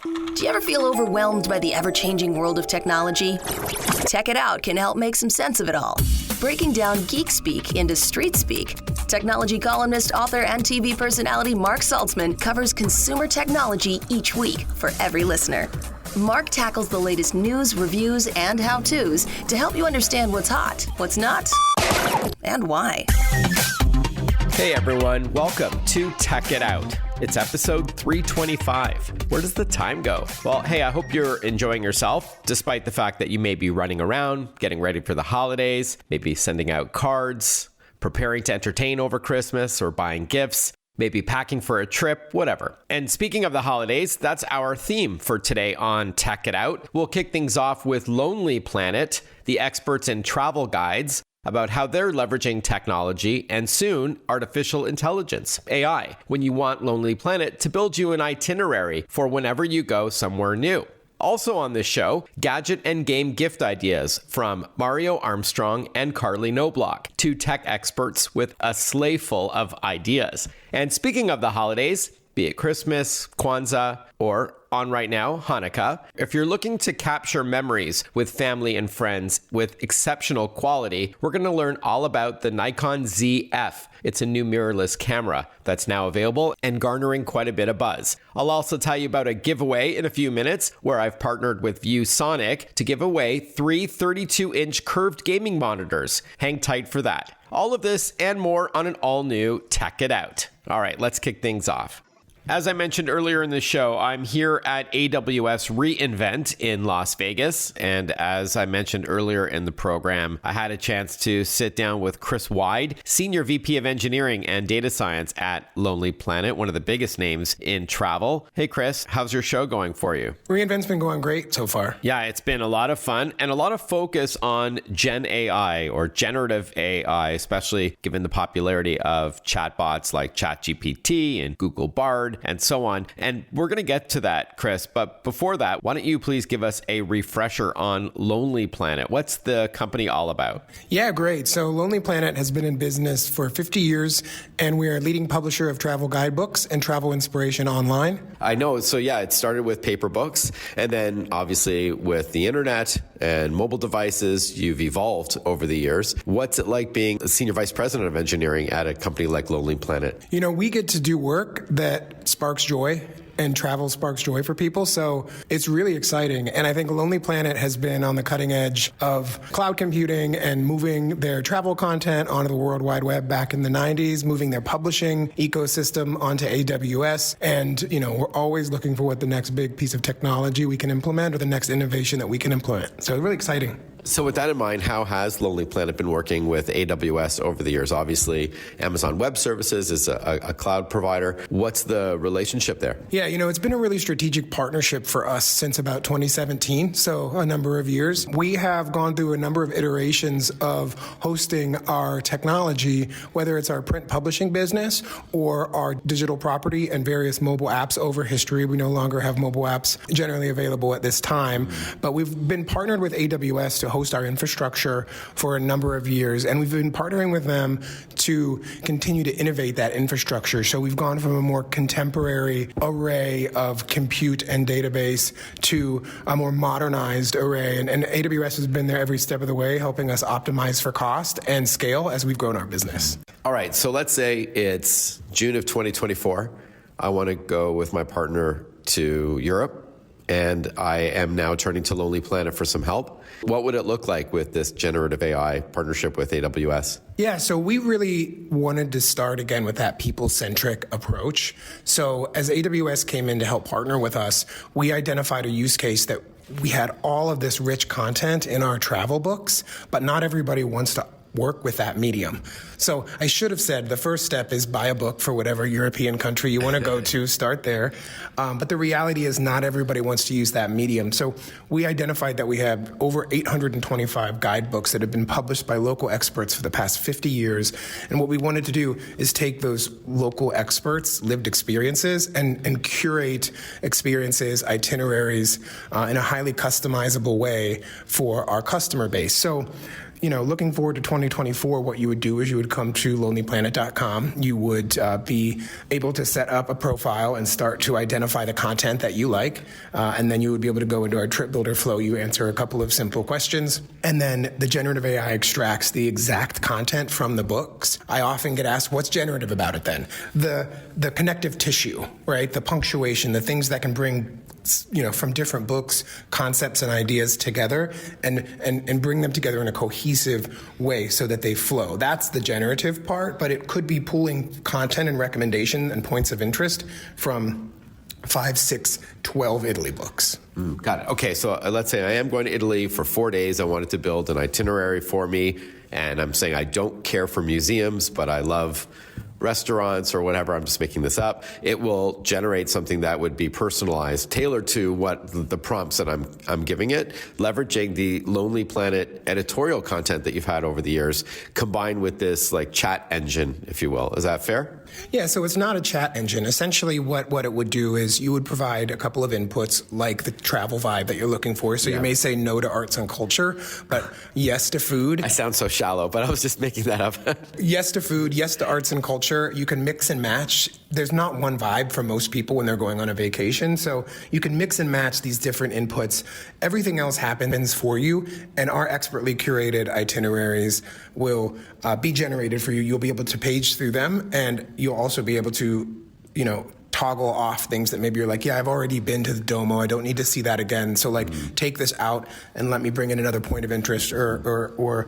Do you ever feel overwhelmed by the ever-changing world of technology? Tech It Out can help make some sense of it all. Breaking down geek speak into street speak, technology columnist, author, and TV personality Mark Saltzman covers consumer technology each week for every listener. Mark tackles the latest news, reviews, and how-tos to help you understand what's hot, what's not, and why. Hey everyone, welcome to Tech It Out. It's episode 325. Where does the time go? Well, hey, I hope you're enjoying yourself, despite the fact that you may be running around, getting ready for the holidays, maybe sending out cards, preparing to entertain over Christmas, or buying gifts, maybe packing for a trip, whatever. And speaking of the holidays, that's our theme for today on Tech It Out. We'll kick things off with Lonely Planet, the experts in travel guides, about how they're leveraging technology and soon artificial intelligence, AI, when you want Lonely Planet to build you an itinerary for whenever you go somewhere new. Also on this show, gadget and game gift ideas from Mario Armstrong and Carley Knocbloch, two tech experts with a sleigh full of ideas. And speaking of the holidays, be it Christmas, Kwanzaa, or on right now, Hanukkah, if you're looking to capture memories with family and friends with exceptional quality, we're going to learn all about the Nikon Zf. It's a new mirrorless camera that's now available and garnering quite a bit of buzz. I'll also tell you about a giveaway in a few minutes where I've partnered with ViewSonic to give away 3 32-inch curved gaming monitors. Hang tight for that. All of this and more on an all-new Tech It Out. All right, let's kick things off. As I mentioned earlier in the show, I'm here at AWS reInvent in Las Vegas. And as I mentioned earlier in the program, I had a chance to sit down with Chris Wyde, Senior VP of Engineering and Data Science at Lonely Planet, one of the biggest names in travel. Hey, Chris, how's your show going for you? reInvent's been going great so far. Yeah, it's been a lot of fun and a lot of focus on Gen AI or generative AI, especially given the popularity of chatbots like ChatGPT and Google Bard and so on. And we're going to get to that, Chris. But before that, why don't you please give us a refresher on Lonely Planet? What's the company all about? Yeah, great. So Lonely Planet has been in business for 50 years, and we are a leading publisher of travel guidebooks and travel inspiration online. I know. So yeah, it started with paper books, and then obviously with the internet and mobile devices, you've evolved over the years. What's it like being a senior vice president of engineering at a company like Lonely Planet? You know, we get to do work that sparks joy, and travel sparks joy for people. So it's really exciting. And I think Lonely Planet has been on the cutting edge of cloud computing and moving their travel content onto the World Wide Web back in the 90s, moving their publishing ecosystem onto AWS. And, you know, we're always looking for what the next big piece of technology we can implement or the next innovation that we can implement. So it's really exciting. So with that in mind, how has Lonely Planet been working with AWS over the years? Obviously, Amazon Web Services is a cloud provider. What's the relationship there? Yeah, you know, it's been a really strategic partnership for us since about 2017, so a number of years. We have gone through a number of iterations of hosting our technology, whether it's our print publishing business or our digital property and various mobile apps over history. We no longer have mobile apps generally available at this time, but we've been partnered with AWS to host our infrastructure for a number of years, and we've been partnering with them to continue to innovate that infrastructure. So we've gone from a more contemporary array of compute and database to a more modernized array, and AWS has been there every step of the way, helping us optimize for cost and scale as we've grown our business. All right, so let's say it's June of 2024. I want to go with my partner to Europe, and I am now turning to Lonely Planet for some help. What would it look like with this generative AI partnership with AWS? Yeah, so we really wanted to start again with that people-centric approach. So as AWS came in to help partner with us, we identified a use case that we had all of this rich content in our travel books, but not everybody wants to work with that medium. So I should have said the first step is buy a book for whatever European country you want to go to, start there. But the reality is not everybody wants to use that medium. So we identified that we have over 825 guidebooks that have been published by local experts for the past 50 years. And what we wanted to do is take those local experts' lived experiences and curate experiences, itineraries in a highly customizable way for our customer base. So looking forward to 2024, what you would do is you would come to lonelyplanet.com. You would be able to set up a profile and start to identify the content that you like. And then you would be able to go into our trip builder flow. You answer a couple of simple questions, and then the generative AI extracts the exact content from the books. I often get asked, what's generative about it then? The connective tissue, right? The punctuation, the things that can bring from different books, concepts and ideas together and bring them together in a cohesive way so that they flow. That's the generative part, but it could be pulling content and recommendation and points of interest from 5, 6, 12 Italy books. Got it. Okay, so let's say I am going to Italy for 4 days. I wanted to build an itinerary for me, and I'm saying I don't care for museums, but I love restaurants or whatever. I'm just making this up. It will generate something that would be personalized, tailored to what the prompts that I'm giving it, leveraging the Lonely Planet editorial content that you've had over the years, combined with this like chat engine, if you will. Is that fair? Yeah, so it's not a chat engine. Essentially what it would do is you would provide a couple of inputs like the travel vibe that you're looking for. So you may say no to arts and culture, but yes to food. I sound so shallow, but I was just making that up. Yes to food, yes to arts and culture. You can mix and match. There's not one vibe for most people when they're going on a vacation. So you can mix and match these different inputs. Everything else happens for you, and our expertly curated itineraries will be generated for you. You'll be able to page through them, and you'll also be able to, toggle off things that maybe you're like, yeah, I've already been to the Domo. I don't need to see that again. So take this out and let me bring in another point of interest or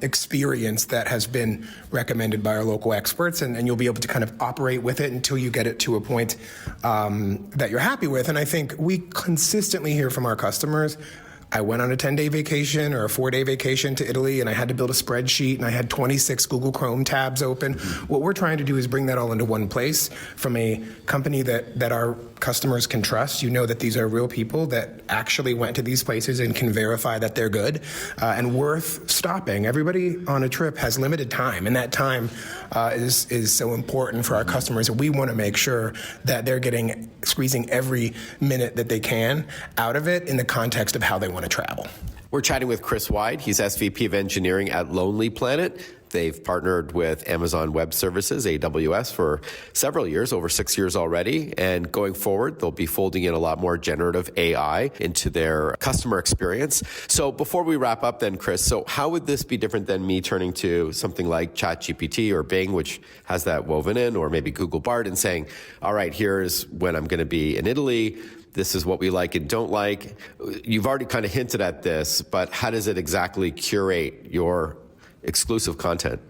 experience that has been recommended by our local experts, and you'll be able to kind of operate with it until you get it to a point that you're happy with. And I think we consistently hear from our customers, I went on a 10-day vacation or a 4-day vacation to Italy, and I had to build a spreadsheet, and I had 26 Google Chrome tabs open. What we're trying to do is bring that all into one place from a company that our customers can trust. You know that these are real people that actually went to these places and can verify that they're good and worth stopping. Everybody on a trip has limited time, and that time is so important for our customers. We want to make sure that they're squeezing every minute that they can out of it in the context of how they want to travel. We're chatting with Chris Wyde. He's SVP of Engineering at Lonely Planet. They've partnered with Amazon Web Services, AWS, for several years, over 6 years already. And going forward, they'll be folding in a lot more generative AI into their customer experience. So before we wrap up then, Chris, so how would this be different than me turning to something like ChatGPT or Bing, which has that woven in, or maybe Google Bard, and saying, all right, here's when I'm going to be in Italy. This is what we like and don't like. You've already kind of hinted at this, but how does it exactly curate your exclusive content?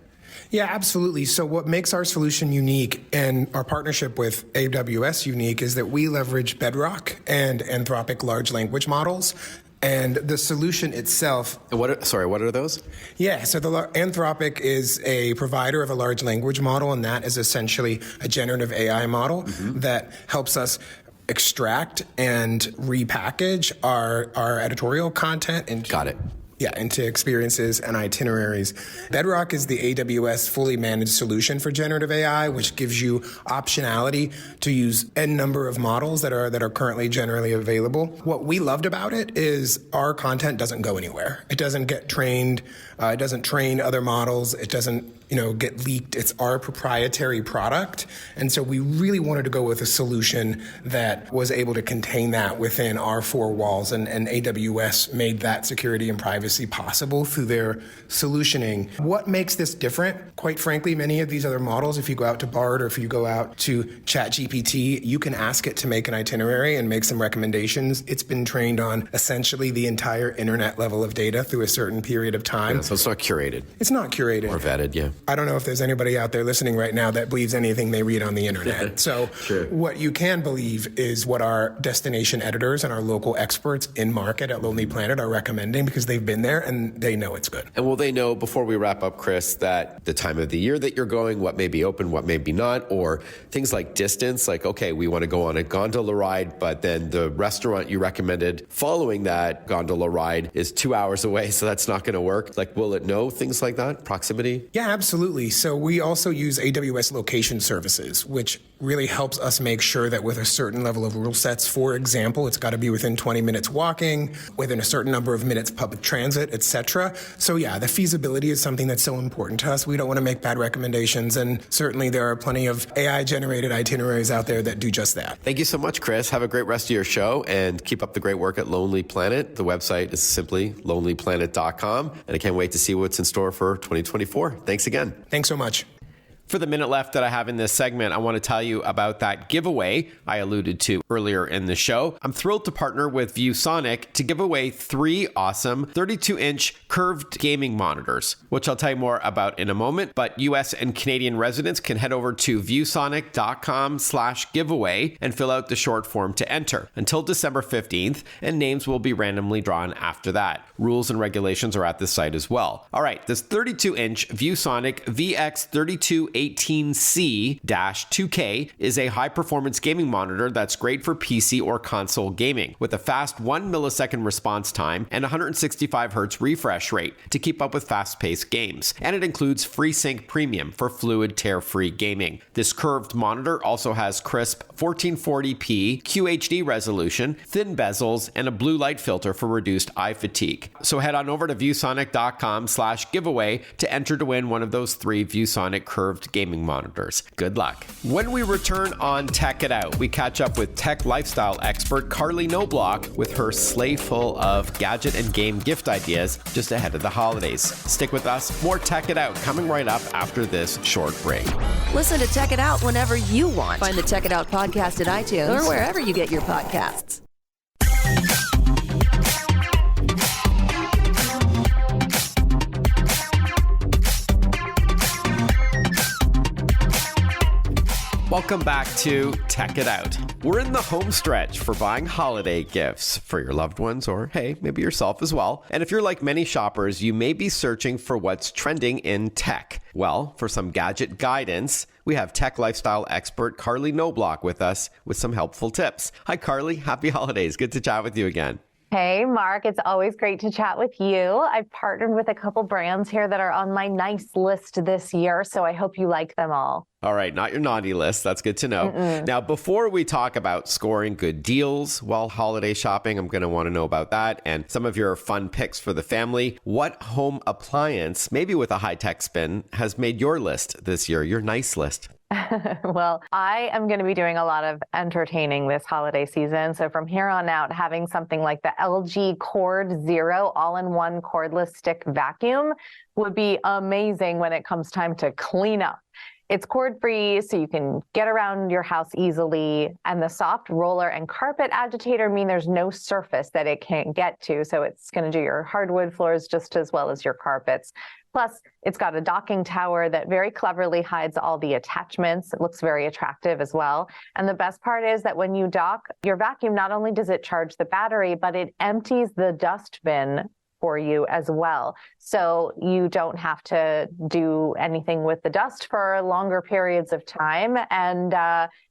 Yeah, absolutely. So what makes our solution unique and our partnership with AWS unique is that we leverage Bedrock and Anthropic large language models. And the solution itself... What are those? Yeah, so the Anthropic is a provider of a large language model, and that is essentially a generative AI model that helps us extract and repackage our editorial content and Got it. Yeah, into experiences and itineraries. Bedrock is the AWS fully managed solution for generative AI, which gives you optionality to use n number of models that are currently generally available. What we loved about it is our content doesn't go anywhere. It doesn't get trained. It doesn't train other models. It doesn't get leaked. It's our proprietary product. And so we really wanted to go with a solution that was able to contain that within our four walls. And AWS made that security and privacy possible through their solutioning. What makes this different? Quite frankly, many of these other models, if you go out to Bard or if you go out to ChatGPT, you can ask it to make an itinerary and make some recommendations. It's been trained on essentially the entire internet level of data through a certain period of time. Yeah, so it's not curated. It's not curated. Or vetted, yeah. I don't know if there's anybody out there listening right now that believes anything they read on the internet. So what you can believe is what our destination editors and our local experts in market at Lonely Planet are recommending, because they've been there and they know it's good. And will they know, before we wrap up, Chris, that the time of the year that you're going, what may be open, what may be not, or things like distance, like, okay, we want to go on a gondola ride, but then the restaurant you recommended following that gondola ride is 2 hours away, so that's not going to work. Like, will it know things like that? Proximity? Yeah, Absolutely. So we also use AWS location services, which really helps us make sure that with a certain level of rule sets, for example, it's got to be within 20 minutes walking, within a certain number of minutes public transit, etc. So yeah, the feasibility is something that's so important to us. We don't want to make bad recommendations, and certainly there are plenty of AI-generated itineraries out there that do just that. Thank you so much, Chris. Have a great rest of your show and keep up the great work at Lonely Planet. The website is simply lonelyplanet.com, and I can't wait to see what's in store for 2024. Thanks again. Thanks so much. For the minute left that I have in this segment, I want to tell you about that giveaway I alluded to earlier in the show. I'm thrilled to partner with ViewSonic to give away 3 awesome 32-inch curved gaming monitors, which I'll tell you more about in a moment. But US and Canadian residents can head over to viewsonic.com/giveaway and fill out the short form to enter until December 15th, and names will be randomly drawn after that. Rules and regulations are at the site as well. All right, this 32-inch ViewSonic VX3218C-2K is a high-performance gaming monitor that's great for PC or console gaming, with a fast 1 millisecond response time and 165 Hz refresh rate to keep up with fast-paced games. And it includes FreeSync Premium for fluid, tear-free gaming. This curved monitor also has crisp 1440p QHD resolution, thin bezels, and a blue light filter for reduced eye fatigue. So head on over to viewsonic.com/giveaway to enter to win one of those 3 ViewSonic curved gaming monitors. Good luck. When we return on Tech It Out, we catch up with tech lifestyle expert Carley Knocbloch with her sleigh full of gadget and game gift ideas just ahead of the holidays. Stick with us. More Tech It Out coming right up after this short break. Listen to Tech It Out whenever you want. Find the Tech It Out podcast at iTunes or wherever you get your podcasts. Welcome back to Tech It Out. We're in the home stretch for buying holiday gifts for your loved ones or, hey, maybe yourself as well. And if you're like many shoppers, you may be searching for what's trending in tech. Well, for some gadget guidance, we have tech lifestyle expert Carley Knocbloch with us with some helpful tips. Hi, Carley. Happy holidays. Good to chat with you again. Hey, Mark. It's always great to chat with you. I've partnered with a couple brands here that are on my nice list this year, so I hope you like them all. All right, not your naughty list. That's good to know. Now, before we talk about scoring good deals while holiday shopping, I'm going to want to know about that and some of your fun picks for the family. What home appliance, maybe with a high-tech spin, has made your list this year, your nice list? Well, I am going to be doing a lot of entertaining this holiday season. So from here on out, having something like the LG Cord Zero all-in-one cordless stick vacuum would be amazing when it comes time to clean up. It's cord-free, so you can get around your house easily, and the soft roller and carpet agitator mean there's no surface that it can't get to, so it's going to do your hardwood floors just as well as your carpets. Plus, it's got a docking tower that very cleverly hides all the attachments. It looks very attractive as well. And the best part is that when you dock your vacuum, not only does it charge the battery, but it empties the dust bin for you as well. So you don't have to do anything with the dust for longer periods of time. And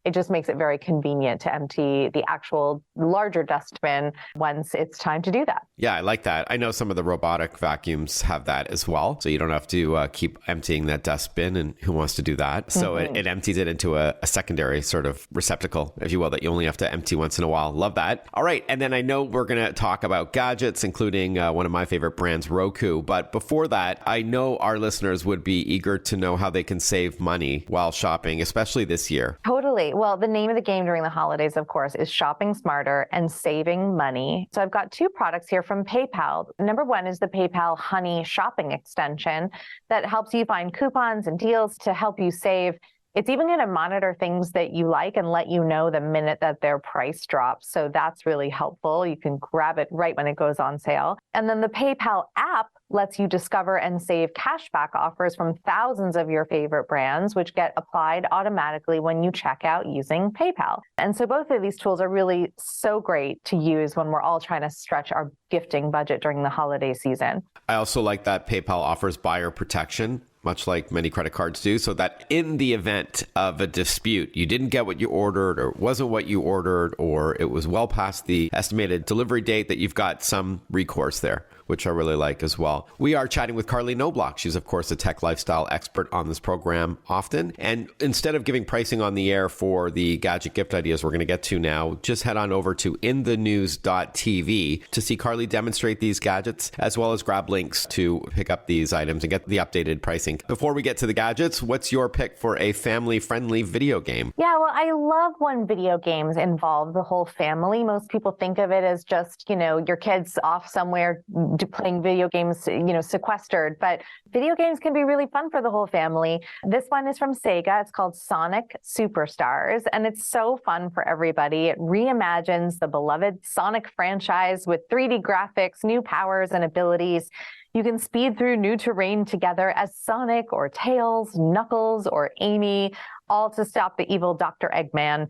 it just makes it very convenient to empty the actual larger dustbin once it's time to do that. Yeah, I like that. I know some of the robotic vacuums have that as well. So you don't have to keep emptying that dustbin, and who wants to do that? So it empties it into a secondary sort of receptacle, if you will, that you only have to empty once in a while. Love that. All right. And then I know we're going to talk about gadgets, including one of my favorite brands, Roku. But before that, I know our listeners would be eager to know how they can save money while shopping, especially this year. Totally. Well, the name of the game during the holidays, of course, is shopping smarter and saving money. So I've got 2 products here from PayPal. Number 1 is the PayPal Honey shopping extension that helps you find coupons and deals to help you save. It's even going to monitor things that you like and let you know the minute that their price drops. So that's really helpful. You can grab it right when it goes on sale. And then the PayPal app lets you discover and save cashback offers from thousands of your favorite brands, which get applied automatically when you check out using PayPal. And so both of these tools are really so great to use when we're all trying to stretch our gifting budget during the holiday season. I also like that PayPal offers buyer protection much like many credit cards do, so that in the event of a dispute, you didn't get what you ordered or it wasn't what you ordered or it was well past the estimated delivery date, that you've got some recourse there, which I really like as well. We are chatting with Carley Knocbloch. She's, of course, a tech lifestyle expert on this program often. And instead of giving pricing on the air for the gadget gift ideas we're going to get to now, just head on over to inthenews.tv to see Carley demonstrate these gadgets, as well as grab links to pick up these items and get the updated pricing. Before we get to the gadgets, what's your pick for a family-friendly video game? Yeah, well, I love when video games involve the whole family. Most people think of it as just, your kids off somewhere playing video games, sequestered, but video games can be really fun for the whole family. This one is from Sega. It's called Sonic Superstars, and it's so fun for everybody. It reimagines the beloved Sonic franchise with 3D graphics, new powers and abilities. You can speed through new terrain together as Sonic or Tails, Knuckles or Amy, all to stop the evil Dr. Eggman.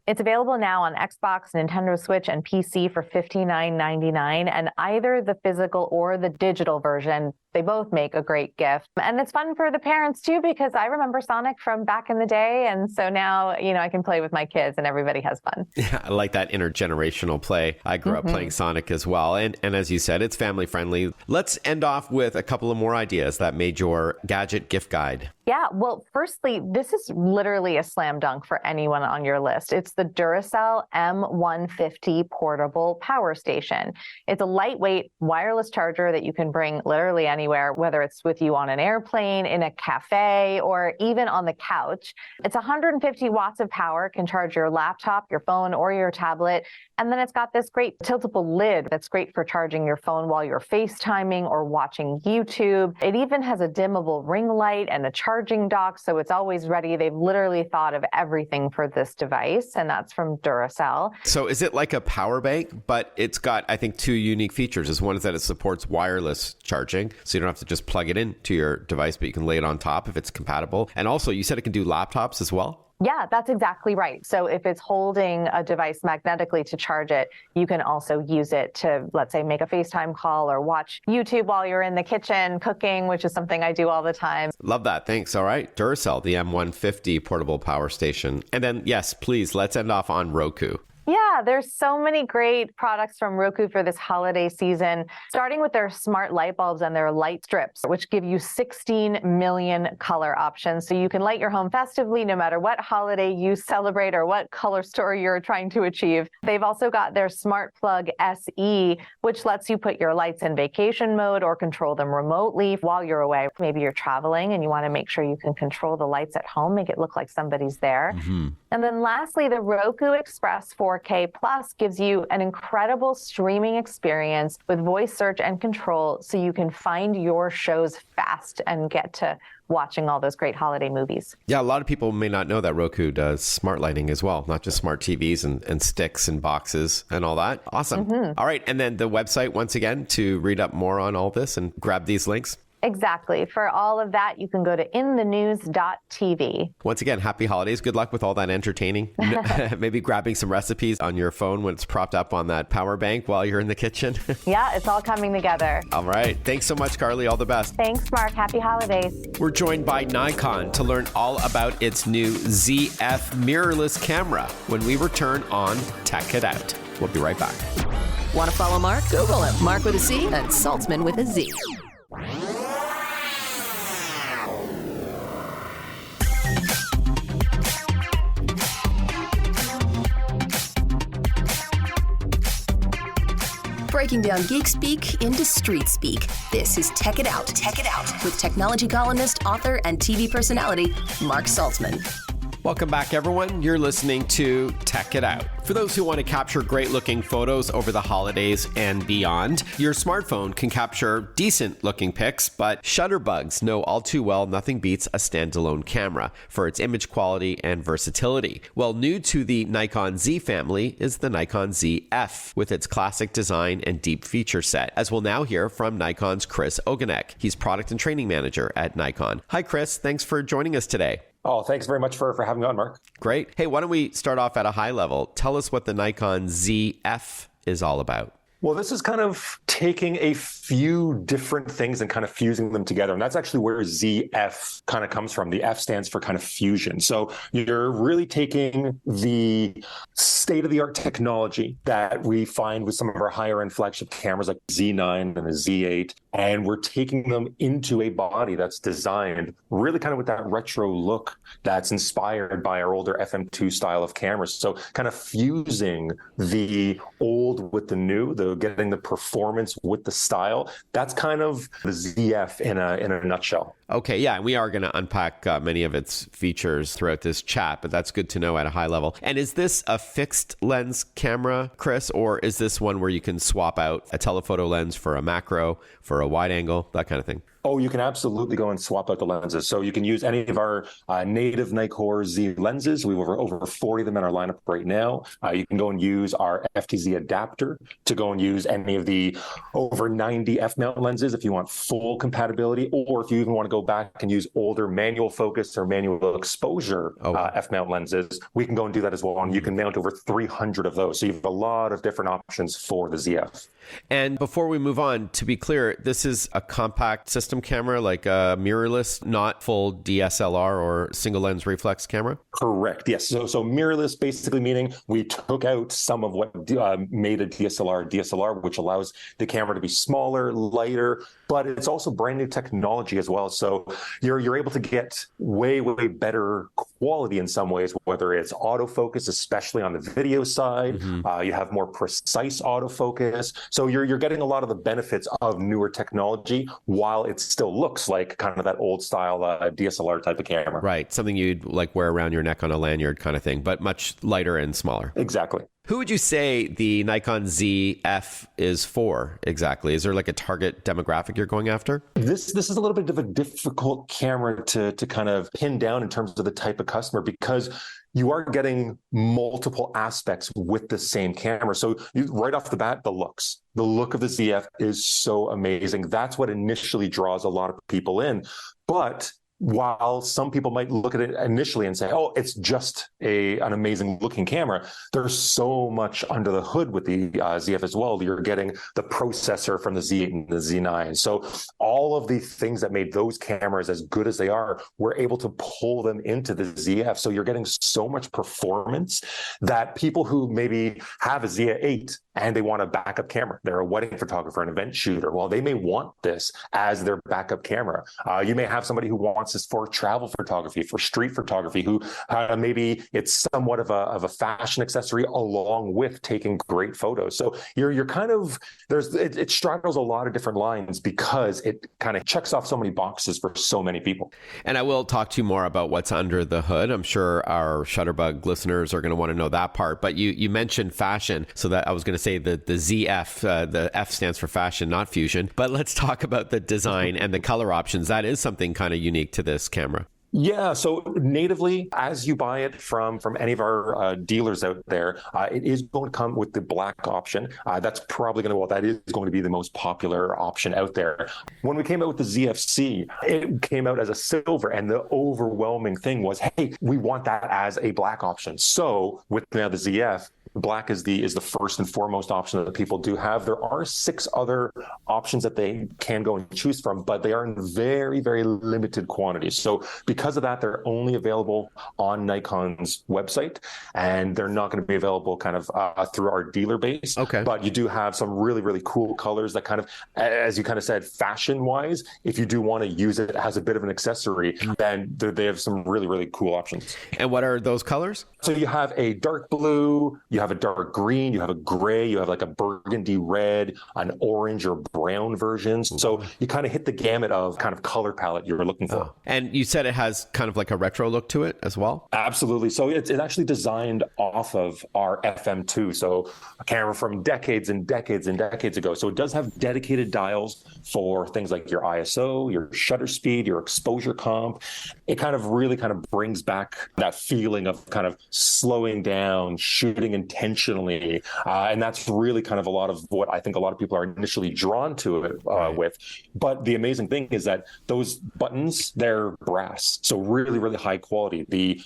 It's available now on Xbox, Nintendo Switch, and PC for $59.99, and either the physical or the digital version, they both make a great gift. And it's fun for the parents too, because I remember Sonic from back in the day, and so now, I can play with my kids and everybody has fun. Yeah, I like that intergenerational play. I grew up playing Sonic as well, and as you said, it's family friendly. Let's end off with a couple of more ideas that made your gadget gift guide. Yeah, well, firstly, this is literally a slam dunk for anyone on your list. It's the Duracell M150 portable power station. It's a lightweight wireless charger that you can bring literally anywhere, whether it's with you on an airplane, in a cafe, or even on the couch. It's 150 watts of power, can charge your laptop, your phone, or your tablet. And then it's got this great tiltable lid that's great for charging your phone while you're FaceTiming or watching YouTube. It even has a dimmable ring light and a charging dock, so it's always ready. They've literally thought of everything for this device, and that's from Duracell. So is it like a power bank, but it's got, I think, two unique features. One is that it supports wireless charging, so you don't have to just plug it into your device, but you can lay it on top if it's compatible. And also, you said it can do laptops as well? Yeah, that's exactly right. So if it's holding a device magnetically to charge it, you can also use it to, let's say, make a FaceTime call or watch YouTube while you're in the kitchen cooking, which is something I do all the time. Love that. Thanks. All right. Duracell, the M150 portable power station. And then, yes, please, let's end off on Roku. Yeah, there's so many great products from Roku for this holiday season, starting with their smart light bulbs and their light strips, which give you 16 million color options. So you can light your home festively no matter what holiday you celebrate or what color story you're trying to achieve. They've also got their Smart Plug SE, which lets you put your lights in vacation mode or control them remotely while you're away. Maybe you're traveling and you want to make sure you can control the lights at home, make it look like somebody's there. And then lastly, the Roku Express 4K Plus gives you an incredible streaming experience with voice search and control, so you can find your shows fast and get to watching all those great holiday movies. Yeah, a lot of people may not know that Roku does smart lighting as well, not just smart TVs and sticks and boxes and all that. Awesome. All right. And then the website, once again, to read up more on all this and grab these links. Exactly. For all of that, you can go to inthenews.tv. Once again, happy holidays. Good luck with all that entertaining. Maybe grabbing some recipes on your phone when it's propped up on that power bank while you're in the kitchen. Yeah, it's all coming together. All right. Thanks so much, Carley. All the best. Thanks, Mark. Happy holidays. We're joined by Nikon to learn all about its new ZF mirrorless camera when we return on Tech It Out. We'll be right back. Want to follow Mark? Google him. Mark with a C and Saltzman with a Z. Breaking down geek speak into street speak. This is Tech It Out. Tech It Out with technology columnist, author, and TV personality Mark Saltzman. Welcome back, everyone. You're listening to Tech It Out. For those who want to capture great-looking photos over the holidays and beyond, your smartphone can capture decent-looking pics, but shutterbugs know all too well nothing beats a standalone camera for its image quality and versatility. Well, new to the Nikon Z family is the Nikon Zf, with its classic design and deep feature set, as we'll now hear from Nikon's Chris Ogonek. He's product and training manager at Nikon. Hi, Chris. Thanks for joining us today. Oh, thanks very much for having me on, Mark. Great. Hey, why don't we start off at a high level? Tell us what the Nikon Zf is all about. Well, this is kind of taking a few different things and kind of fusing them together. And that's actually where ZF kind of comes from. The F stands for kind of fusion. So you're really taking the state-of-the-art technology that we find with some of our higher-end flagship cameras like Z9 and the Z8, and we're taking them into a body that's designed really kind of with that retro look that's inspired by our older FM2 style of cameras. So kind of fusing the old with the new, getting the performance with the style. That's kind of the ZF in a nutshell. Okay, yeah, and we are going to unpack many of its features throughout this chat, but that's good to know at a high level. And is this a fixed lens camera, Chris, or is this one where you can swap out a telephoto lens for a macro, for a wide angle, that kind of thing? Oh, you can absolutely go and swap out the lenses. So you can use any of our native Nikon Z lenses. We have over 40 of them in our lineup right now. You can go and use our FTZ adapter to go and use any of the over 90 F-mount lenses if you want full compatibility, or if you even want to go back and use older manual focus or manual exposure F-mount lenses, we can go and do that as well. And you can mount over 300 of those. So you have a lot of different options for the ZF. And before we move on, to be clear, this is a compact system camera, like a mirrorless, not full DSLR or single lens reflex camera? Correct. Yes. So mirrorless basically meaning we took out some of what made a DSLR, which allows the camera to be smaller, lighter, but it's also brand new technology as well. So you're able to get way better quality in some ways, whether it's autofocus, especially on the video side. You have more precise autofocus. So you're getting a lot of the benefits of newer technology while it still looks like kind of that old style DSLR type of camera. Right. Something you'd like wear around your neck on a lanyard kind of thing, but much lighter and smaller. Exactly. Who would you say the Nikon Zf is for exactly? Is there like a target demographic you're going after? This is a little bit of a difficult camera to kind of pin down in terms of the type of customer, because you are getting multiple aspects with the same camera. So right off the bat, the look of the Zf is so amazing. That's what initially draws a lot of people in. But while some people might look at it initially and say, oh, it's just an amazing looking camera, there's so much under the hood with the ZF as well. You're getting the processor from the Z8 and the Z9. So all of the things that made those cameras as good as they are, we're able to pull them into the ZF. So you're getting so much performance that people who maybe have a Z8 and they want a backup camera, they're a wedding photographer, an event shooter, well, they may want this as their backup camera. You may have somebody who wants this for travel photography, for street photography, who maybe it's somewhat of a fashion accessory along with taking great photos. So you're kind of, it straddles a lot of different lines because it kind of checks off so many boxes for so many people. And I will talk to you more about what's under the hood. I'm sure our Shutterbug listeners are going to want to know that part. But you mentioned fashion, so that I was going to say the ZF, the F stands for fashion, not fusion. But let's talk about the design and the color options. That is something kind of unique to this camera. Yeah, so natively, as you buy it from any of our dealers out there, it is going to come with the black option. That is going to be the most popular option out there. When we came out with the ZFC, it came out as a silver, and the overwhelming thing was, hey, we want that as a black option. So with now the ZF, black is the first and foremost option that people do have. There are 6 other options that they can go and choose from, but they are in very, very limited quantities. So because of that, they're only available on Nikon's website, and they're not going to be available kind of through our dealer base. Okay. But you do have some really, really cool colors that kind of, as you kind of said, fashion-wise, if you do want to use it as a bit of an accessory, then they have some really, really cool options. And what are those colors? So you have a dark blue, you have a dark green, you have a gray, you have like a burgundy red, an orange or brown versions. So you kind of hit the gamut of kind of color palette you're looking for. Oh. And you said it has kind of like a retro look to it as well? Absolutely. So it's actually designed off of our FM2. So a camera from decades and decades and decades ago. So it does have dedicated dials for things like your ISO, your shutter speed, your exposure comp. It kind of really kind of brings back that feeling of kind of slowing down, shooting intentionally. And that's really kind of a lot of what I think a lot of people are initially drawn to it with. But the amazing thing is that those buttons, they're brass. So really, really high quality. The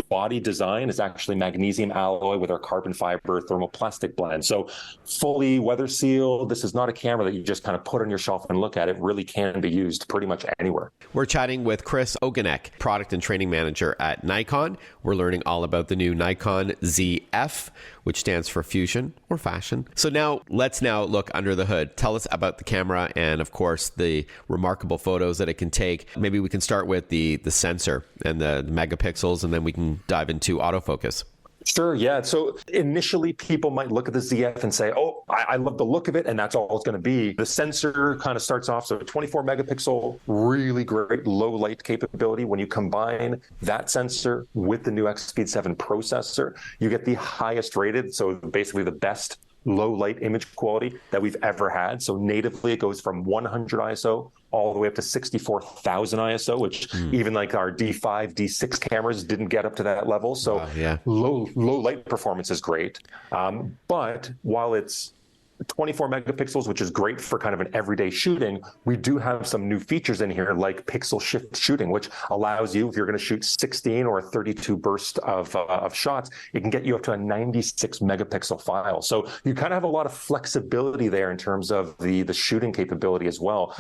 body design is actually magnesium alloy with our carbon fiber thermoplastic blend. So fully weather sealed. This is not a camera that you just kind of put on your shelf and look at. It really can be used pretty much anywhere. We're chatting with Chris Ogonek, product and training manager at Nikon. We're learning all about the new Nikon Zf, which stands for fusion or fashion. So let's look under the hood. Tell us about the camera and, of course, the remarkable photos that it can take. Maybe we can start with the sensor and the megapixels, and then we can dive into autofocus. Sure, yeah. So initially, people might look at the ZF and say, oh, I love the look of it, and that's all it's going to be. The sensor kind of starts off, so 24 megapixel, really great low light capability. When you combine that sensor with the new X-Speed 7 processor, you get the highest rated, so basically the best low light image quality that we've ever had. So natively, it goes from 100 ISO all the way up to 64,000 ISO, which even like our D5, D6 cameras didn't get up to that level. So low light performance is great. But while it's 24 megapixels, which is great for kind of an everyday shooting, we do have some new features in here like pixel shift shooting, which allows you, if you're going to shoot 16 or 32 bursts of shots, it can get you up to a 96 megapixel file. So you kind of have a lot of flexibility there in terms of the shooting capability as well.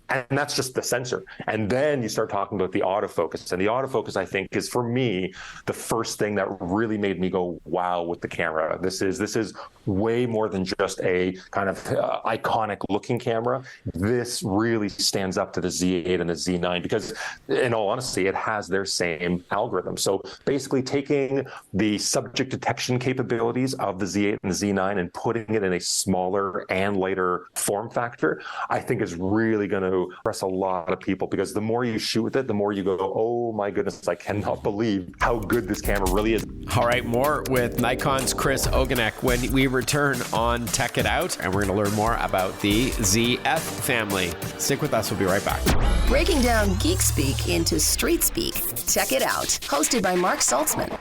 And that's just the sensor. And then you start talking about the autofocus. And the autofocus, I think, is for me, the first thing that really made me go, wow, with the camera. This is way more than just a kind of iconic looking camera. This really stands up to the Z8 and the Z9 because, in all honesty, it has their same algorithm. So basically taking the subject detection capabilities of the Z8 and the Z9 and putting it in a smaller and lighter form factor, I think is really going to impress a lot of people, because the more you shoot with it, the more you go, oh my goodness, I cannot believe how good this camera really is. All right, more with Nikon's Chris Ogonek when we return on Tech It Out, and we're going to learn more about the ZF family. Stick with us, we'll be right back. Breaking down geek speak into street speak. Tech It Out, hosted by Mark Saltzman.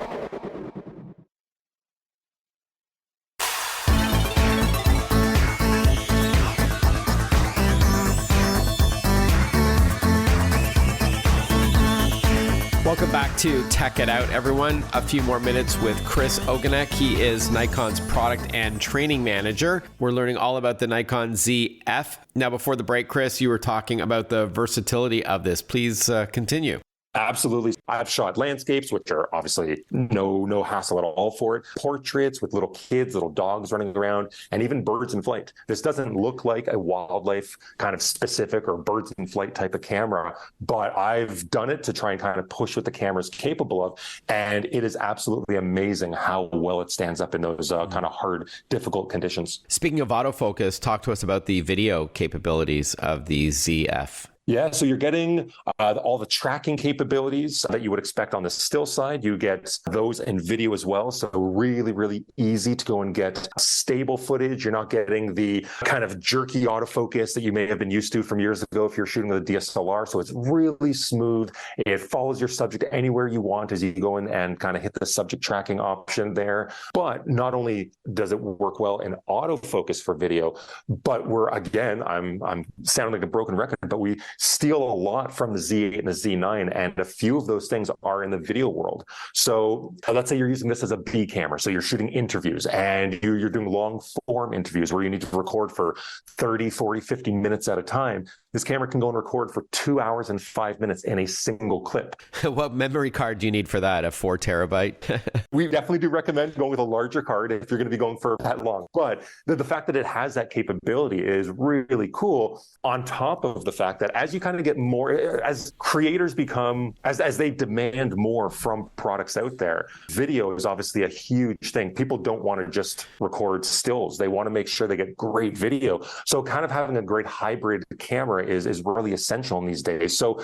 Welcome back to Tech It Out, everyone. A few more minutes with Chris Ogonek. He is Nikon's product and training manager. We're learning all about the Nikon ZF. Now, before the break, Chris, you were talking about the versatility of this. Please continue. Absolutely. I've shot landscapes, which are obviously no hassle at all for it. Portraits with little kids, little dogs running around, and even birds in flight. This doesn't look like a wildlife kind of specific or birds in flight type of camera, but I've done it to try and kind of push what the camera is capable of. And it is absolutely amazing how well it stands up in those kind of hard, difficult conditions. Speaking of autofocus, talk to us about the video capabilities of the ZF. Yeah, so you're getting all the tracking capabilities that you would expect on the still side. You get those in video as well. So really, really easy to go and get stable footage. You're not getting the kind of jerky autofocus that you may have been used to from years ago if you're shooting with a DSLR. So it's really smooth. It follows your subject anywhere you want as you go in and kind of hit the subject tracking option there. But not only does it work well in autofocus for video, but I'm sounding like a broken record, but we steal a lot from the Z8 and the Z9, and a few of those things are in the video world. So let's say you're using this as a B camera. So you're shooting interviews and you're doing long form interviews where you need to record for 30, 40, 50 minutes at a time. This camera can go and record for 2 hours and 5 minutes in a single clip. What memory card do you need for that? A 4 terabyte? We definitely do recommend going with a larger card if you're going to be going for that long. But the fact that it has that capability is really cool, on top of the fact that as you kind of get more, as creators become, as they demand more from products out there, video is obviously a huge thing. People don't want to just record stills. They want to make sure they get great video. So kind of having a great hybrid camera is really essential in these days. So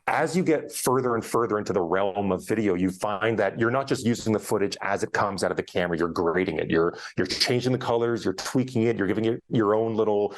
as you get further and further into the realm of video, you find that you're not just using the footage as it comes out of the camera, you're grading it, you're changing the colors, you're tweaking it, you're giving it your own little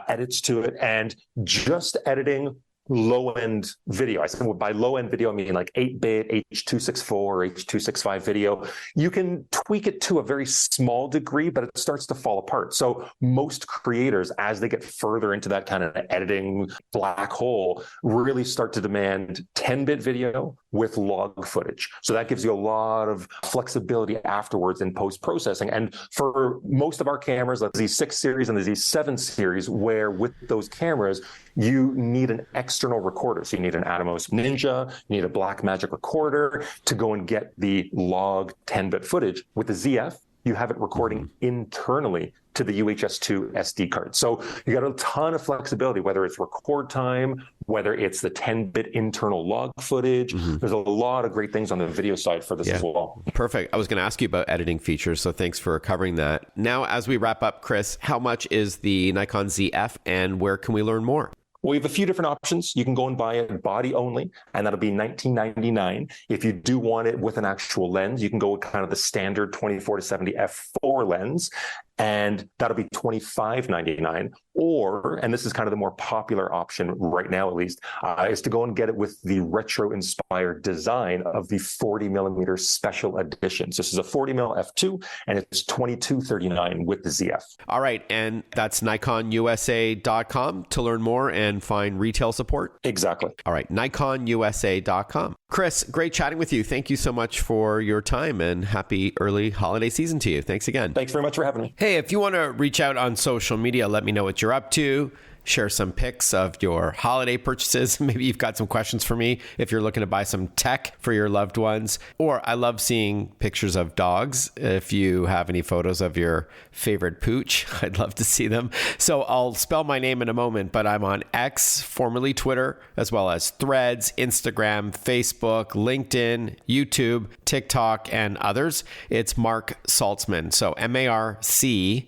edits to it. And just editing low-end video. I said, well, by low-end video, I mean like 8-bit, H.264 or H.265 video. You can tweak it to a very small degree, but it starts to fall apart. So most creators, as they get further into that kind of editing black hole, really start to demand 10-bit video with log footage. So that gives you a lot of flexibility afterwards in post-processing. And for most of our cameras, like the Z6 series and the Z7 series, where with those cameras, you need an external recorder. So you need an Atomos Ninja, you need a Blackmagic recorder to go and get the log 10-bit footage. With the ZF, you have it recording internally to the UHS-2 SD card. So you got a ton of flexibility, whether it's record time, whether it's the 10-bit internal log footage. There's a lot of great things on the video side for this as well. Perfect. I was going to ask you about editing features, so thanks for covering that. Now, as we wrap up, Chris, how much is the Nikon Zf and where can we learn more? We have a few different options. You can go and buy it body only, and that'll be $19.99. If you do want it with an actual lens, you can go with kind of the standard 24-70 f4 lens, and that'll be $25.99. Or, and this is kind of the more popular option right now at least, is to go and get it with the retro-inspired design of the 40mm special edition. So this is a 40mm f2, and it's $22.39 with the ZF. All right, and that's NikonUSA.com to learn more and find retail support? Exactly. All right, NikonUSA.com. Chris, great chatting with you. Thank you so much for your time, and happy early holiday season to you. Thanks again. Thanks very much for having me. Hey, if you want to reach out on social media, let me know what you're up to. Share some pics of your holiday purchases. Maybe you've got some questions for me if you're looking to buy some tech for your loved ones. Or I love seeing pictures of dogs. If you have any photos of your favorite pooch, I'd love to see them. So I'll spell my name in a moment, but I'm on X, formerly Twitter, as well as Threads, Instagram, Facebook, LinkedIn, YouTube, TikTok, and others. It's Mark Saltzman. So MarkSaltzman.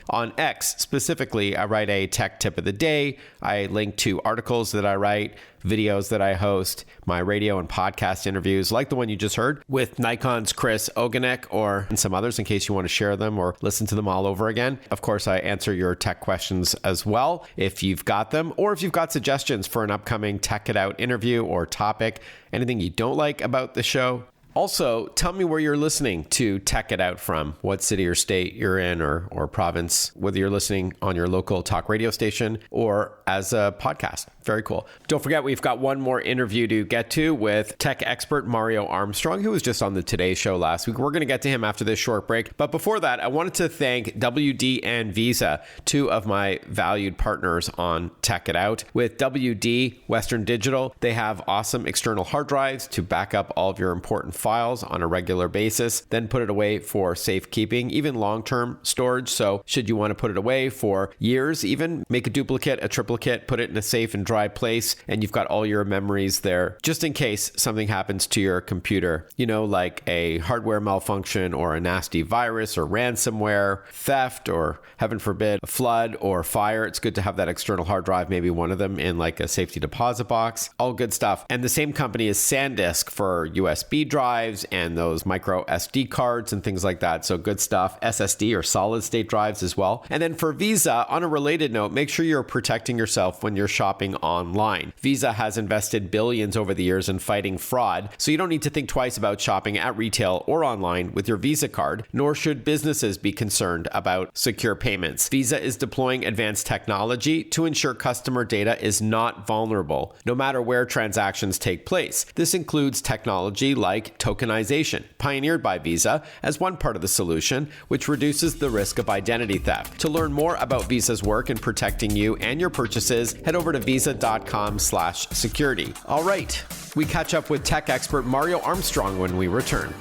On X specifically, I write a tech tip of the day. I link to articles that I write, videos that I host, my radio and podcast interviews like the one you just heard with Nikon's Chris Ogonek or some others in case you want to share them or listen to them all over again. Of course, I answer your tech questions as well if you've got them, or if you've got suggestions for an upcoming Tech It Out interview or topic, anything you don't like about the show. Also, tell me where you're listening to Tech It Out from, what city or state you're in or province, whether you're listening on your local talk radio station or as a podcast. Very cool. Don't forget, we've got one more interview to get to with tech expert Mario Armstrong, who was just on the Today Show last week. We're going to get to him after this short break. But before that, I wanted to thank WD and Visa, two of my valued partners on Tech It Out. With WD, Western Digital, they have awesome external hard drives to back up all of your important files on a regular basis, then put it away for safekeeping, even long-term storage. So should you want to put it away for years, even make a duplicate, a triplicate, put it in a safe and dry place, and you've got all your memories there, just in case something happens to your computer, you know, like a hardware malfunction or a nasty virus or ransomware, theft, or heaven forbid, a flood or fire. It's good to have that external hard drive, maybe one of them in like a safety deposit box, all good stuff. And the same company is SanDisk for USB drives and those micro SD cards and things like that. So good stuff. SSD or solid state drives as well. And then for Visa, on a related note, make sure you're protecting yourself when you're shopping online. Visa has invested billions over the years in fighting fraud, so you don't need to think twice about shopping at retail or online with your Visa card, nor should businesses be concerned about secure payments. Visa is deploying advanced technology to ensure customer data is not vulnerable, no matter where transactions take place. This includes technology like tokenization, pioneered by Visa as one part of the solution, which reduces the risk of identity theft. To learn more about Visa's work in protecting you and your purchases, head over to visa.com/security. All right, we catch up with tech expert Mario Armstrong when we return.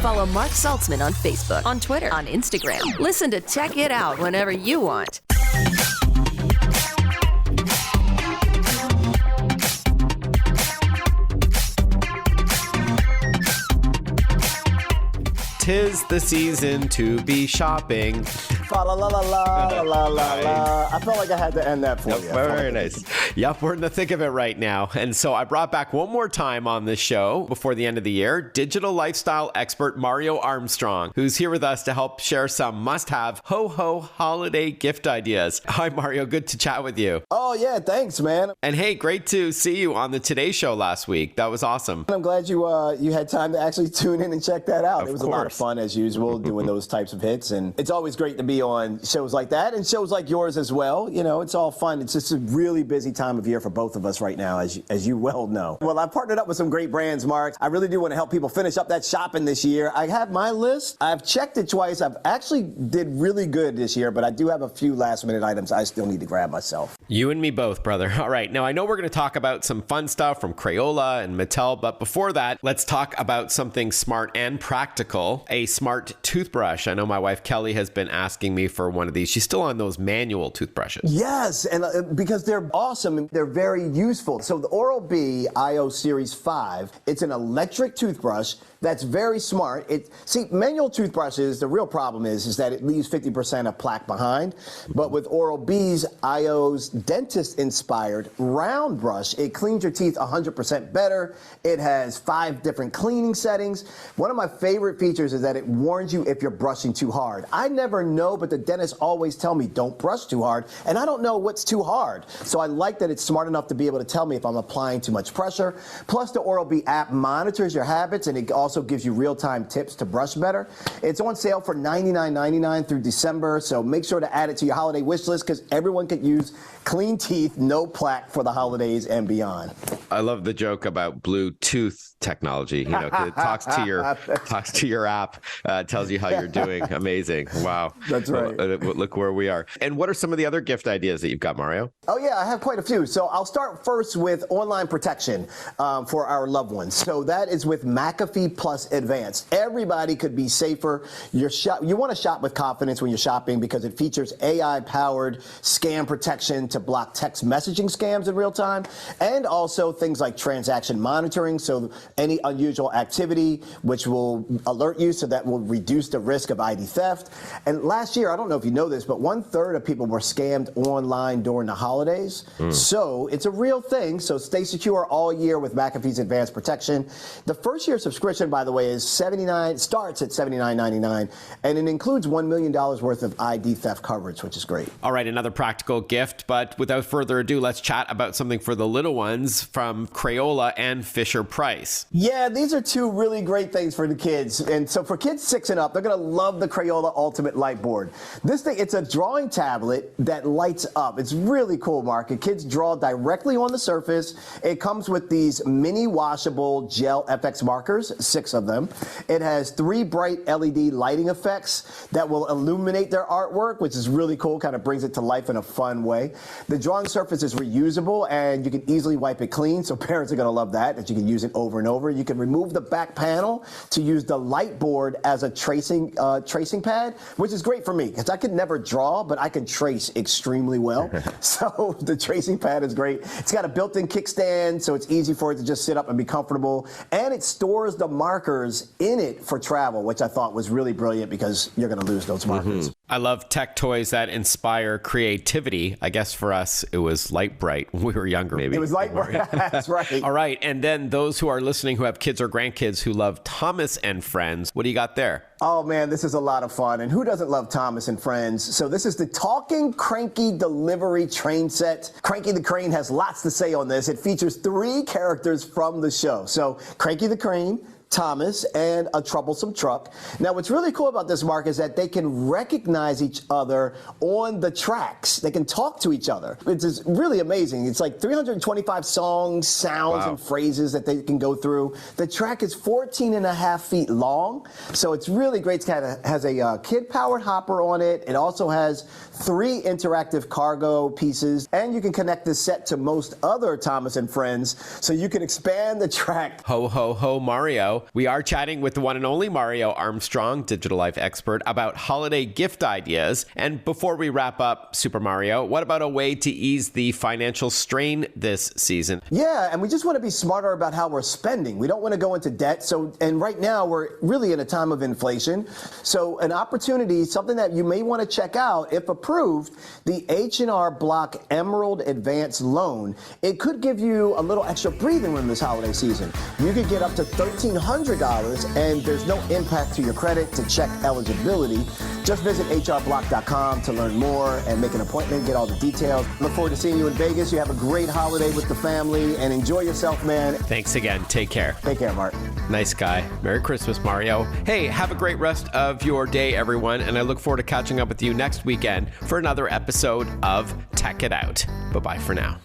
Follow Mark Saltzman on Facebook, on Twitter, on Instagram. Listen to Tech It Out whenever you want. Tis the season to be shopping. La la la la la la la la. I felt like I had to end that for you. Very nice. Yep, we're in the thick of it right now. And so I brought back one more time on this show before the end of the year, digital lifestyle expert Mario Armstrong, who's here with us to help share some must-have ho-ho holiday gift ideas. Hi, Mario. Good to chat with you. Oh, yeah. Thanks, man. And hey, great to see you on the Today Show last week. That was awesome. I'm glad you had time to actually tune in and check that out. It was a lot of fun, as usual, doing those types of hits. And it's always great to be on shows like that and shows like yours as well. You know, it's all fun. It's just a really busy time of year for both of us right now, as you well know. Well, I've partnered up with some great brands, Mark. I really do want to help people finish up that shopping this year. I have my list. I've checked it twice. I've actually did really good this year, but I do have a few last-minute items I still need to grab myself. You and me both, brother. All right. Now, I know we're going to talk about some fun stuff from Crayola and Mattel, but before that, let's talk about something smart and practical, a smart toothbrush. I know my wife, Kelly, has been asking me for one of these. She's still on those manual toothbrushes. Yes, and because they're awesome and they're very useful. So the Oral-B IO Series 5, it's an electric toothbrush that's very smart. See, manual toothbrushes, the real problem is that it leaves 50% of plaque behind. But with Oral-B's IO's dentist-inspired round brush, it cleans your teeth 100% better. It has 5 different cleaning settings. One of my favorite features is that it warns you if you're brushing too hard. I never know, but the dentists always tell me don't brush too hard, and I don't know what's too hard. So I like that it's smart enough to be able to tell me if I'm applying too much pressure. Plus, the Oral-B app monitors your habits, and it also gives you real-time tips to brush better. It's on sale for $99.99 through December, so make sure to add it to your holiday wish list because everyone could use clean teeth, no plaque for the holidays and beyond. I love the joke about Bluetooth technology. You know, 'cause it talks to your app, tells you how you're doing. Amazing. Wow. That's right. Look where we are. And what are some of the other gift ideas that you've got, Mario? Oh, yeah, I have quite a few. So I'll start first with online protection for our loved ones. So that is with McAfee Plus Advanced. Everybody could be safer. You want to shop with confidence when you're shopping because it features AI-powered scam protection to block text messaging scams in real time, and also things like transaction monitoring, so any unusual activity, which will alert you, so that will reduce the risk of ID theft. And last year, I don't know if you know this, but 1/3 of people were scammed online during the holidays. So it's a real thing. So stay secure all year with McAfee's advanced protection. The first year subscription, by the way, starts at $79.99, and it includes $1 million worth of ID theft coverage, which is great. All right, another practical gift, but without further ado, let's chat about something for the little ones from Crayola and Fisher-Price. Yeah, these are two really great things for the kids. And so for kids 6 and up, they're going to love the Crayola Ultimate Light Board. This thing, it's a drawing tablet that lights up. It's really cool, Mark. And kids draw directly on the surface. It comes with these mini washable gel FX markers, 6 of them. It has 3 bright LED lighting effects that will illuminate their artwork, which is really cool, kind of brings it to life in a fun way. The drawing surface is reusable, and you can easily wipe it clean, so parents are going to love that you can use it over and over. You can remove the back panel to use the light board as a tracing pad, which is great for me, because I could never draw, but I can trace extremely well. So the tracing pad is great. It's got a built-in kickstand, so it's easy for it to just sit up and be comfortable, and it stores the markers in it for travel, which I thought was really brilliant because you're going to lose those markers. I love tech toys that inspire creativity. I guess for us, it was Light Bright when we were younger, maybe. It was Light Bright. That's right. All right. And then those who are listening who have kids or grandkids who love Thomas and Friends, what do you got there? Oh, man, this is a lot of fun. And who doesn't love Thomas and Friends? So this is the Talking Cranky Delivery Train Set. Cranky the Crane has lots to say on this. It features 3 characters from the show. So Cranky the Crane, Thomas, and a troublesome truck. Now, what's really cool about this, Mark, is that they can recognize each other on the tracks. They can talk to each other. It's really amazing. It's like 325 songs, sounds, and phrases that they can go through. The track is 14.5 feet long, so it's really great. It kind of has a kid-powered hopper on it. It also has 3 interactive cargo pieces, and you can connect this set to most other Thomas and Friends, so you can expand the track. Ho, ho, ho, Mario. Mario. We are chatting with the one and only Mario Armstrong, digital life expert, about holiday gift ideas. And before we wrap up, Super Mario, what about a way to ease the financial strain this season? Yeah, and we just want to be smarter about how we're spending. We don't want to go into debt. And right now we're really in a time of inflation. So an opportunity, something that you may want to check out, if approved, the H&R Block Emerald Advance Loan. It could give you a little extra breathing room this holiday season. You could get up to $1,300 and there's no impact to your credit. To check eligibility, just visit hrblock.com to learn more and make an appointment, get all the details. Look forward to seeing you in Vegas. You have a great holiday with the family and enjoy yourself, man. Thanks again. Take care. Take care, Mark. Nice guy. Merry Christmas, Mario. Hey, have a great rest of your day, everyone, and I look forward to catching up with you next weekend for another episode of Tech It Out. Bye-bye for now.